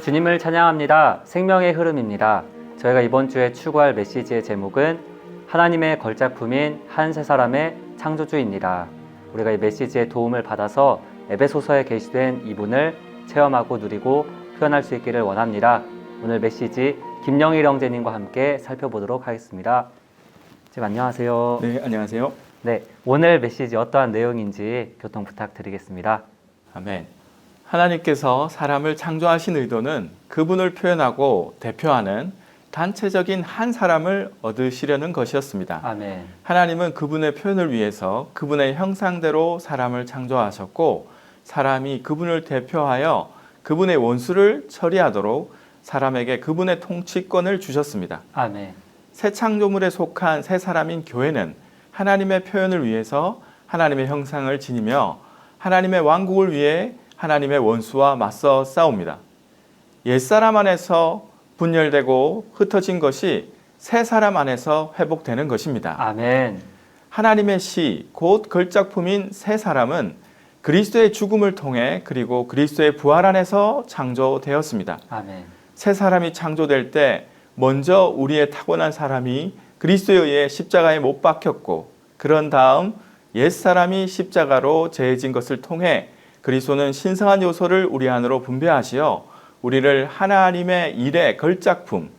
주님을 찬양합니다. 생명의 흐름입니다. 저희가 이번 주에 추구할 메시지의 제목은 하나님의 걸작품인 한 세 사람의 창조주입니다. 우리가 이 메시지의 도움을 받아서 에베소서에 게시된 이분을 체험하고 누리고 표현할 수 있기를 원합니다. 오늘 메시지 김영일 형제님과 함께 살펴보도록 하겠습니다. 지금 안녕하세요. 네, 안녕하세요. 네, 오늘 메시지 어떠한 내용인지 교통 부탁드리겠습니다. 아멘. 하나님께서 사람을 창조하신 의도는 그분을 표현하고 대표하는 단체적인 한 사람을 얻으시려는 것이었습니다. 아멘. 하나님은 그분의 표현을 위해서 그분의 형상대로 사람을 창조하셨고, 사람이 그분을 대표하여 그분의 원수를 처리하도록 사람에게 그분의 통치권을 주셨습니다. 아멘. 새 창조물에 속한 새 사람인 교회는 하나님의 표현을 위해서 하나님의 형상을 지니며 하나님의 왕국을 위해 하나님의 원수와 맞서 싸웁니다. 옛사람 안에서 분열되고 흩어진 것이 새 사람 안에서 회복되는 것입니다. 아멘. 하나님의 시, 곧 걸작품인 새 사람은 그리스도의 죽음을 통해 그리고 그리스도의 부활 안에서 창조되었습니다. 아멘. 새 사람이 창조될 때 먼저 우리의 타고난 사람이 그리스도에 의해 십자가에 못 박혔고, 그런 다음 옛사람이 십자가로 재해진 것을 통해 그리스도는 신성한 요소를 우리 안으로 분배하시어 우리를 하나님의 일의 걸작품,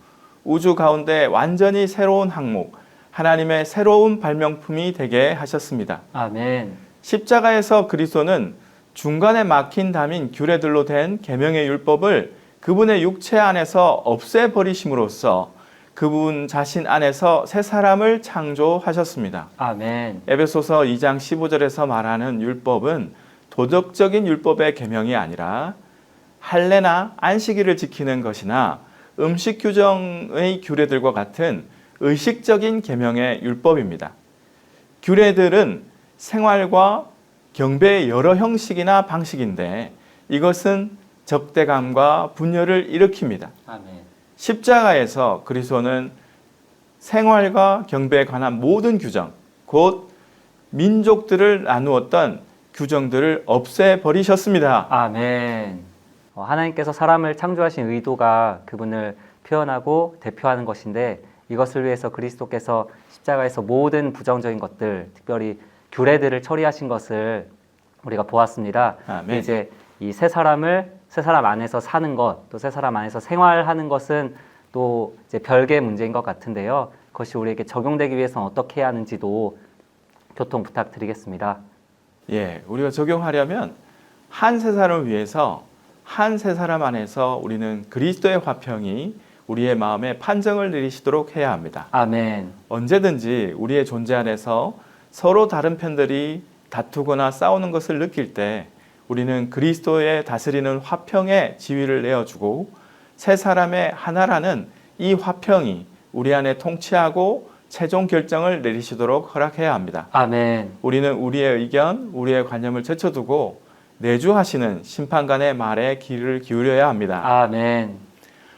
우주 가운데 완전히 새로운 항목, 하나님의 새로운 발명품이 되게 하셨습니다. 아멘. 십자가에서 그리스도는 중간에 막힌 담인 규례들로 된 계명의 율법을 그분의 육체 안에서 없애버리심으로써 그분 자신 안에서 새 사람을 창조하셨습니다. 아멘. 에베소서 2장 15절에서 말하는 율법은 도덕적인 율법의 계명이 아니라 할례나 안식일을 지키는 것이나 음식 규정의 규례들과 같은 의식적인 계명의 율법입니다. 규례들은 생활과 경배의 여러 형식이나 방식인데 이것은 적대감과 분열을 일으킵니다. 아멘. 십자가에서 그리스도는 생활과 경배에 관한 모든 규정, 곧 민족들을 나누었던 규정들을 없애버리셨습니다. 아멘. 하나님께서 사람을 창조하신 의도가 그분을 표현하고 대표하는 것인데, 이것을 위해서 그리스도께서 십자가에서 모든 부정적인 것들, 특별히 규례들을 처리하신 것을 우리가 보았습니다. 아멘. 이제 이 세 사람 안에서 사는 것, 또 세 사람 안에서 생활하는 것은 또 이제 별개의 문제인 것 같은데요. 그것이 우리에게 적용되기 위해서는 어떻게 해야 하는지도 교통 부탁드리겠습니다. 예, 우리가 적용하려면 한 세 사람을 위해서 한 세 사람 안에서 우리는 그리스도의 화평이 우리의 마음에 판정을 내리시도록 해야 합니다. 아멘. 언제든지 우리의 존재 안에서 서로 다른 편들이 다투거나 싸우는 것을 느낄 때 우리는 그리스도의 다스리는 화평의 지위를 내어주고 세 사람의 하나라는 이 화평이 우리 안에 통치하고 최종 결정을 내리시도록 허락해야 합니다. 아멘. 우리는 우리의 의견, 우리의 관념을 제쳐두고 내주하시는 심판관의 말에 귀를 기울여야 합니다. 아멘.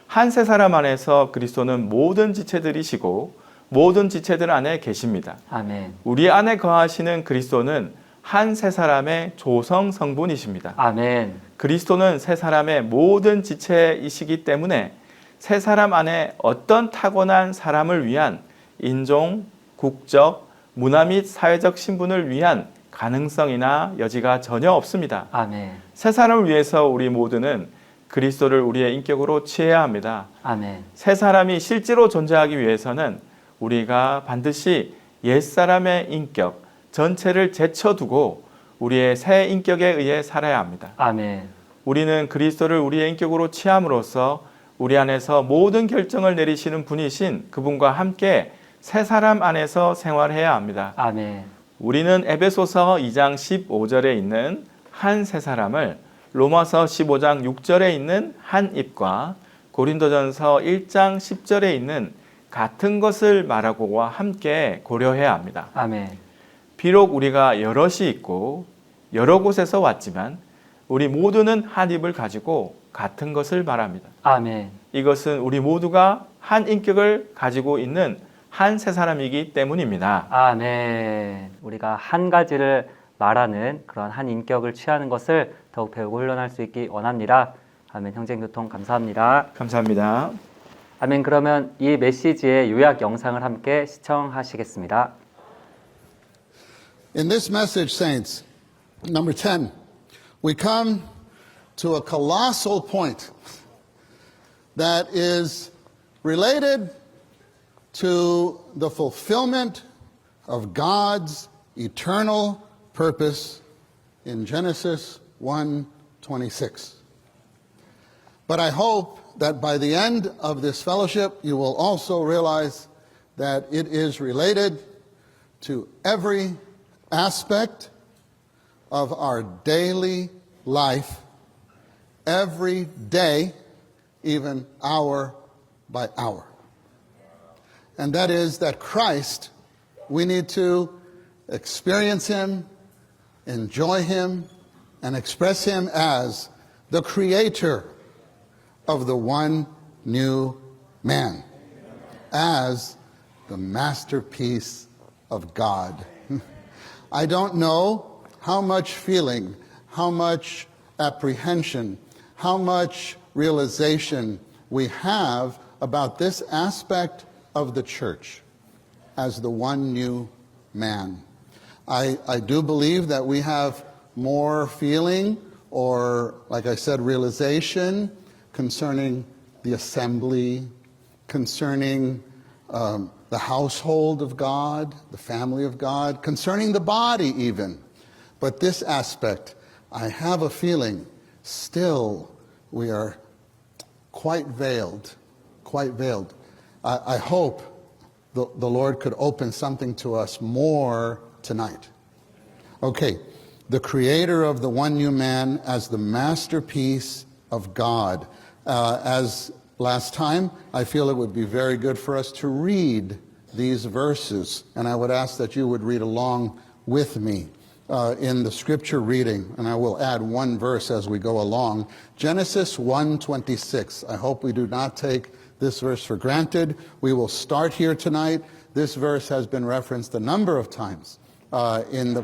한 세 사람 안에서 그리스도는 모든 지체들이시고 모든 지체들 안에 계십니다. 아멘. 우리 안에 거하시는 그리스도는 한 세 사람의 조성 성분이십니다. 아멘. 그리스도는 세 사람의 모든 지체이시기 때문에 세 사람 안에 어떤 타고난 사람을 위한 인종, 국적, 문화 및 사회적 신분을 위한 가능성이나 여지가 전혀 없습니다. 아멘. 세 사람을 위해서 우리 모두는 그리스도를 우리의 인격으로 취해야 합니다. 아멘. 세 사람이 실제로 존재하기 위해서는 우리가 반드시 옛사람의 인격 전체를 제쳐두고 우리의 새 인격에 의해 살아야 합니다. 아멘. 우리는 그리스도를 우리의 인격으로 취함으로써 우리 안에서 모든 결정을 내리시는 분이신 그분과 함께 새 사람 안에서 생활해야 합니다. 아멘. 우리는 에베소서 2장 15절에 있는 한 세 사람을 로마서 15장 6절에 있는 한 입과 고린도전서 1장 10절에 있는 같은 것을 말하고와 함께 고려해야 합니다. 아멘. 비록 우리가 여럿이 있고 여러 곳에서 왔지만 우리 모두는 한 입을 가지고 같은 것을 말합니다. 아멘. 이것은 우리 모두가 한 인격을 가지고 있는 한 세 사람이기 때문입니다. 아멘. 우리가 한 가지를 말하는 그런 한 인격을 취하는 것을 더욱 배우고 훈련할 수 있기 원합니다. 아멘. 형제교통 감사합니다. 감사합니다. 아멘. 그러면 이 메시지의 요약 영상을 함께 시청하시겠습니다. In this message, saints, number 10, we come to a colossal point that is related to the fulfillment of God's eternal purpose in Genesis 1:26. But I hope that by the end of this fellowship, you will also realize that it is related to every aspect of our daily life, every day, even hour by hour. And that is that Christ, we need to experience Him, enjoy Him, and express Him as the creator of the one new man, as the masterpiece of God. I don't know how much feeling, how much apprehension, how much realization we have about this aspect of the church as the one new man. I do believe that we have more feeling or, like I said, realization concerning the assembly, concerning the household of God, the family of God, concerning the body even. But this aspect, I have a feeling, still we are quite veiled, quite veiled. I hope the Lord could open something to us more tonight. Okay, the creator of the one new man as the masterpiece of God. As last time, I feel it would be very good for us to read these verses, and I would ask that you would read along with me in the scripture reading, and I will add one verse as we go along. Genesis 1:26. I hope we do not take this verse for granted. We will start here tonight. This verse has been referenced a number of times in the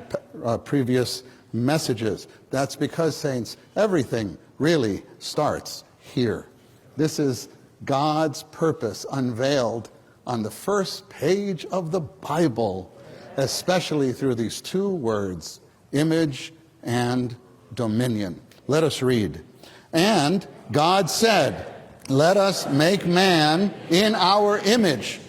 previous messages. That's because, saints, everything really starts here. This is God's purpose unveiled on the first page of the Bible, especially through these two words, image and dominion. Let us read. And God said, "Let us make man in our image,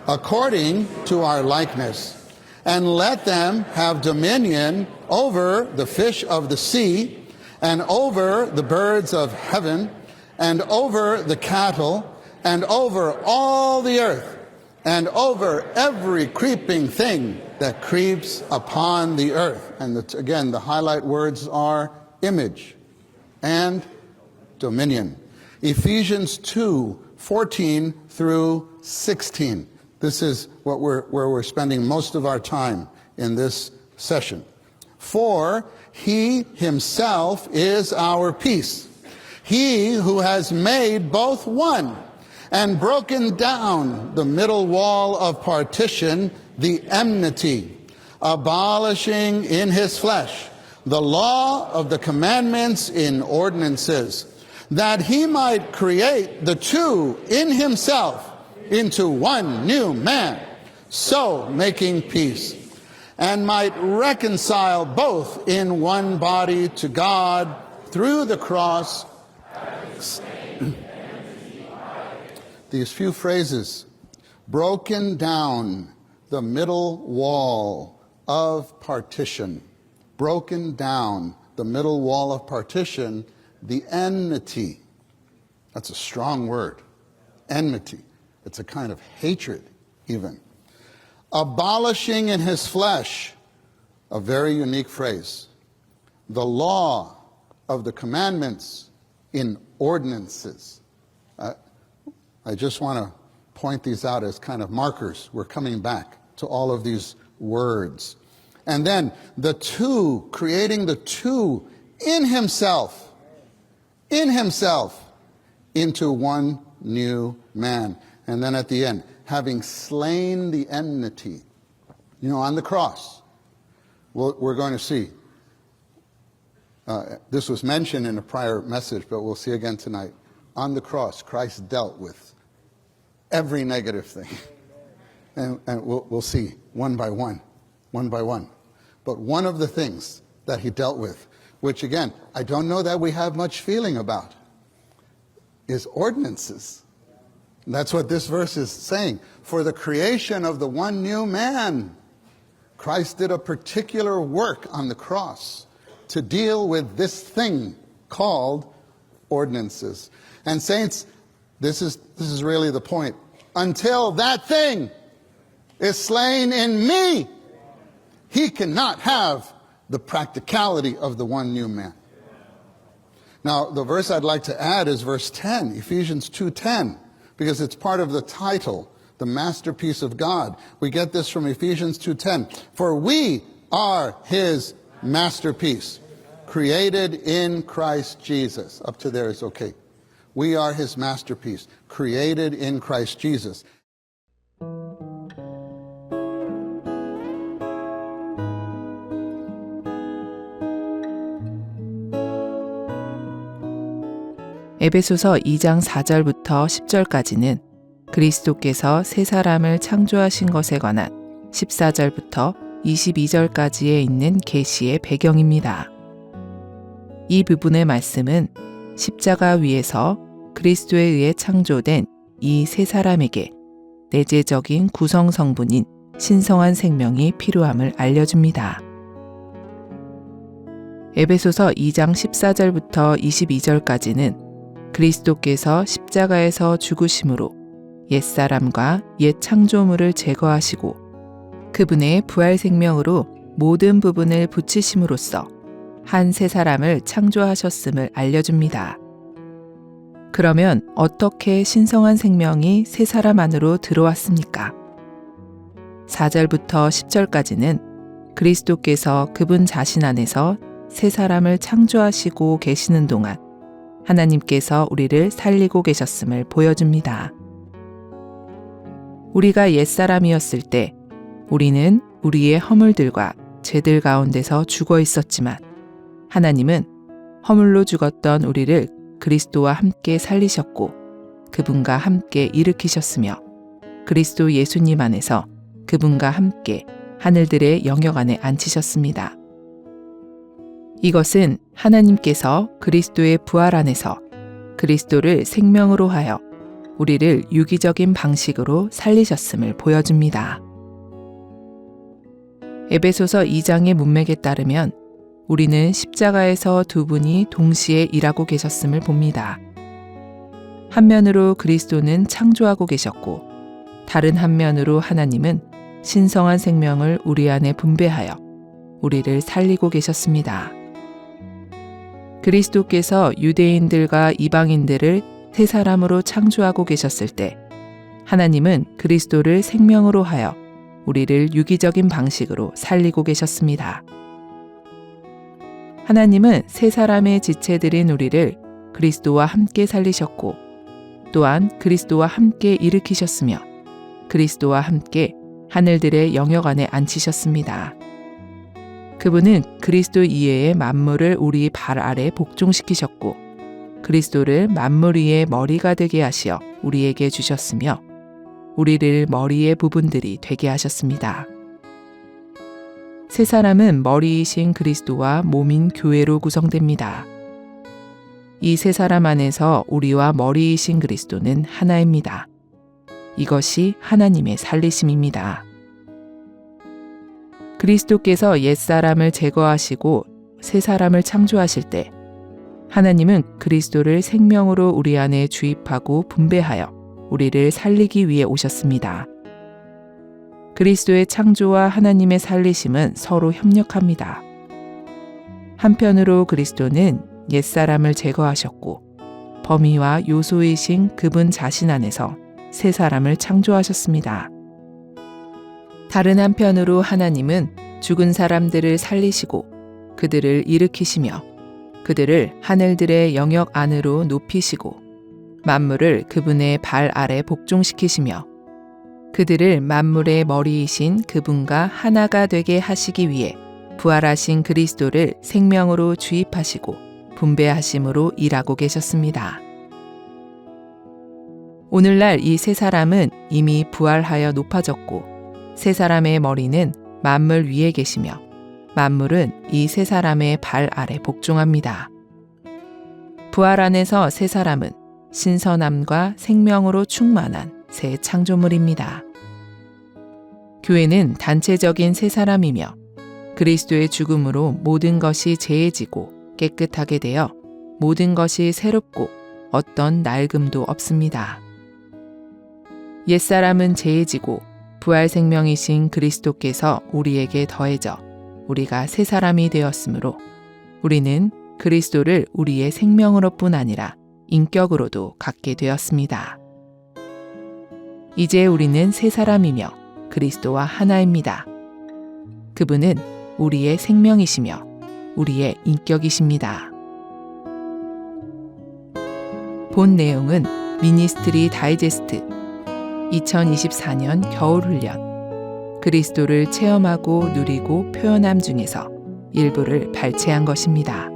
according to our likeness, and let them have dominion over the fish of the sea, and over the birds of heaven, and over the cattle, and over all the earth, and over every creeping thing that creeps upon the earth." And again, the highlight words are image and dominion. Ephesians 2:14 through 16. This is where we're spending most of our time in this session. "For He Himself is our peace, He who has made both one, and broken down the middle wall of partition, the enmity, abolishing in His flesh the law of the commandments in ordinances, that He might create the two in Himself into one new man, so making peace, and might reconcile both in one body to God through the cross." These few phrases, broken down the middle wall of partition, broken down the middle wall of partition, the enmity. That's a strong word, enmity. It's a kind of hatred, even. Abolishing in His flesh, a very unique phrase. The law of the commandments in ordinances. I just want to point these out as kind of markers. We're coming back to all of these words. And then the two, creating the two in Himself, into one new man. And then at the end, having slain the enmity. You know, on the cross, we're going to see this was mentioned in a prior message, but we'll see again tonight. On the cross, Christ dealt with every negative thing. And we'll see one by one. But one of the things that he dealt with, which again, I don't know that we have much feeling about, is ordinances. And that's what this verse is saying. For the creation of the one new man, Christ did a particular work on the cross to deal with this thing called ordinances. And saints, this is really the point. Until that thing is slain in me, he cannot have the practicality of the one new man. Now, the verse I'd like to add is verse 10, Ephesians 2:10, because it's part of the title, the masterpiece of God. We get this from Ephesians 2:10. For we are his masterpiece, created in Christ Jesus. Up to there is okay. We are his masterpiece, created in Christ Jesus. 에베소서 2장 4절부터 10절까지는 그리스도께서 새 사람을 창조하신 것에 관한 14절부터 22절까지에 있는 계시의 배경입니다. 이 부분의 말씀은 십자가 위에서 그리스도에 의해 창조된 이 새 사람에게 내재적인 구성 성분인 신성한 생명이 필요함을 알려줍니다. 에베소서 2장 14절부터 22절까지는 그리스도께서 십자가에서 죽으심으로 옛사람과 옛 창조물을 제거하시고 그분의 부활 생명으로 모든 부분을 붙이심으로써 한 새 사람을 창조하셨음을 알려줍니다. 그러면 어떻게 신성한 생명이 새 사람 안으로 들어왔습니까? 4절부터 10절까지는 그리스도께서 그분 자신 안에서 새 사람을 창조하시고 계시는 동안 하나님께서 우리를 살리고 계셨음을 보여줍니다. 우리가 옛사람이었을 때 우리는 우리의 허물들과 죄들 가운데서 죽어 있었지만 하나님은 허물로 죽었던 우리를 그리스도와 함께 살리셨고 그분과 함께 일으키셨으며 그리스도 예수님 안에서 그분과 함께 하늘들의 영역 안에 앉히셨습니다. 이것은 하나님께서 그리스도의 부활 안에서 그리스도를 생명으로 하여 우리를 유기적인 방식으로 살리셨음을 보여줍니다. 에베소서 2장의 문맥에 따르면 우리는 십자가에서 두 분이 동시에 일하고 계셨음을 봅니다. 한면으로 그리스도는 창조하고 계셨고 다른 한면으로 하나님은 신성한 생명을 우리 안에 분배하여 우리를 살리고 계셨습니다. 그리스도께서 유대인들과 이방인들을 새 사람으로 창조하고 계셨을 때 하나님은 그리스도를 생명으로 하여 우리를 유기적인 방식으로 살리고 계셨습니다. 하나님은 새 사람의 지체들인 우리를 그리스도와 함께 살리셨고 또한 그리스도와 함께 일으키셨으며 그리스도와 함께 하늘들의 영역 안에 앉히셨습니다. 그분은 그리스도 이외의 만물을 우리 발 아래 복종시키셨고 그리스도를 만물 위의 머리가 되게 하시어 우리에게 주셨으며 우리를 머리의 부분들이 되게 하셨습니다. 새 사람은 머리이신 그리스도와 몸인 교회로 구성됩니다. 이 새 사람 안에서 우리와 머리이신 그리스도는 하나입니다. 이것이 하나님의 살리심입니다. 그리스도께서 옛사람을 제거하시고 새 사람을 창조하실 때 하나님은 그리스도를 생명으로 우리 안에 주입하고 분배하여 우리를 살리기 위해 오셨습니다. 그리스도의 창조와 하나님의 살리심은 서로 협력합니다. 한편으로 그리스도는 옛사람을 제거하셨고 범위와 요소이신 그분 자신 안에서 새 사람을 창조하셨습니다. 다른 한편으로 하나님은 죽은 사람들을 살리시고 그들을 일으키시며 그들을 하늘들의 영역 안으로 높이시고 만물을 그분의 발 아래 복종시키시며 그들을 만물의 머리이신 그분과 하나가 되게 하시기 위해 부활하신 그리스도를 생명으로 주입하시고 분배하심으로 일하고 계셨습니다. 오늘날 이 세 사람은 이미 부활하여 높아졌고 세 사람의 머리는 만물 위에 계시며 만물은 이 세 사람의 발 아래 복종합니다. 부활 안에서 세 사람은 신선함과 생명으로 충만한 새 창조물입니다. 교회는 단체적인 세 사람이며 그리스도의 죽음으로 모든 것이 재해지고 깨끗하게 되어 모든 것이 새롭고 어떤 낡음도 없습니다. 옛사람은 재해지고 부활 생명이신 그리스도께서 우리에게 더해져 우리가 새 사람이 되었으므로 우리는 그리스도를 우리의 생명으로뿐 아니라 인격으로도 갖게 되었습니다. 이제 우리는 새 사람이며 그리스도와 하나입니다. 그분은 우리의 생명이시며 우리의 인격이십니다. 본 내용은 미니스트리 다이제스트 2024년 겨울훈련 그리스도를 체험하고 누리고 표현함 중에서 일부를 발췌한 것입니다.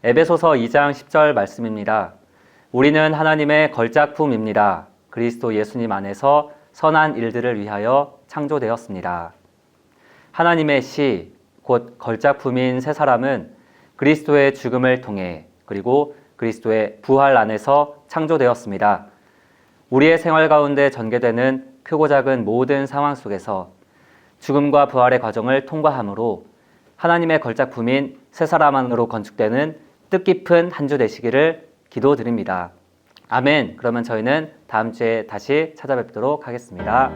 에베소서 2장 10절 말씀입니다. 우리는 하나님의 걸작품입니다. 그리스도 예수님 안에서 선한 일들을 위하여 창조되었습니다. 하나님의 시, 곧 걸작품인 세 사람은 그리스도의 죽음을 통해 그리고 그리스도의 부활 안에서 창조되었습니다. 우리의 생활 가운데 전개되는 크고 작은 모든 상황 속에서 죽음과 부활의 과정을 통과함으로 하나님의 걸작품인 세 사람 안으로 건축되는 뜻깊은 한 주 되시기를 기도드립니다. 아멘. 그러면 저희는 다음 주에 다시 찾아뵙도록 하겠습니다.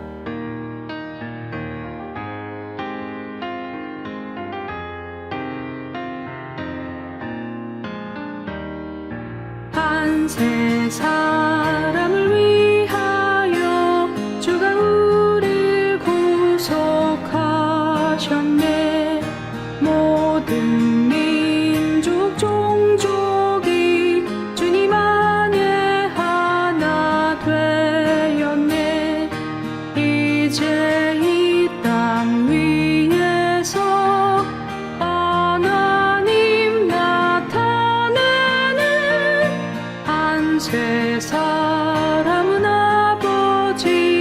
한 세 사람을 위하여 주가 우리를 구속하셨네. 모든 민족 종족이 주님 안에 하나 되었네. 이제 이 땅 위에서 하나님 나타내는 한 세 사람은 아버지